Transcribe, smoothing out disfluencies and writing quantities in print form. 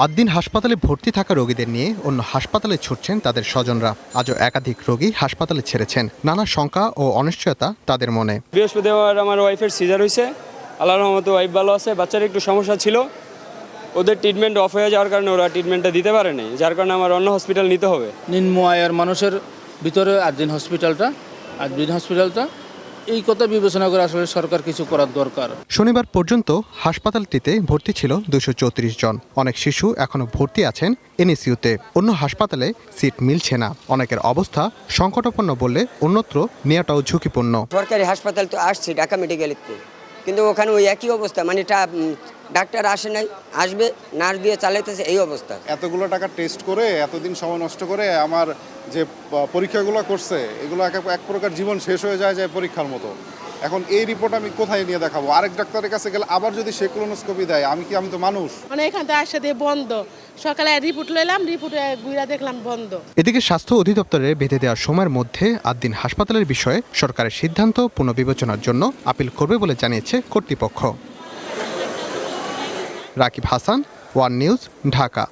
আদ্দিন হাসপাতালে ভর্তি থাকা রোগীদের নিয়ে অন্য হাসপাতালে ছুটছেন তাদের স্বজনরা। আজও একাধিক রোগী হাসপাতালে ছেড়েছেন। নানা শঙ্কা ও অনিশ্চয়তা তাদের মনে। বৃহস্পতিবার আমার ওয়াইফের সিজার হয়েছে, আল্লাহর রহমতে ওয়াইফ ভালো আছে। বাচ্চার একটু সমস্যা ছিল, ওদের ট্রিটমেন্ট অফ হয়ে যাওয়ার কারণে ওরা ট্রিটমেন্টটা দিতে পারেনি, যার কারণে আমার অন্য হসপিটাল নিতে হবে। নিম্ন আয়ের মানুষের ভিতরে আদ্দিন হসপিটালটা এই কথা বিবেচনা করে আসলে সরকার কিছু করার দরকার। শনিবার পর্যন্ত হাসপাতালটিতে ভর্তি ছিল 234 জন। অনেক শিশু এখনো ভর্তি আছেন এনএসইউতে। অন্য হাসপাতালে সিট মিলছে না। অনেকের অবস্থা সংকটাপন্ন বললে অন্যত্র নেওয়াটাও ঝুঁকিপূর্ণ। সরকারি হাসপাতাল তো আসছে ঢাকা মেডিকেলেতে, কিন্তু ওখানে ওই একই অবস্থা, মানে ডাক্তার আসে নাই, আসবে নার্স দিয়ে চালাইতেছে, এই অবস্থা। এতগুলো টাকা টেস্ট করে এতদিন সময় নষ্ট করে আমার যে পরীক্ষাগুলো করছে এগুলো এক প্রকার জীবন শেষ হয়ে যায় পরীক্ষার মতো। এখন এই রিপোর্ট আমি কোথায় নিয়ে দেখাবো? আরেক ডাক্তারের কাছে গেলে আবার যদি সে কোলোনোস্কোপি দেয়, আমি তো মানুষ। মানে এখান থেকে একসাথে বন্ধ, সকালে রিপোর্ট লইলাম, রিপোর্টে ঘুরে দেখলাম বন্ধ। এদিকে স্বাস্থ্য অধিদপ্তরের বেঁধে দেওয়ার সময়ের মধ্যে আদ্দিন হাসপাতালের বিষয়ে সরকারের সিদ্ধান্ত পুনর্বিবেচনার জন্য আপিল করবে বলে জানিয়েছে কর্তৃপক্ষ। Rakib Hasan, one news, Dhaka.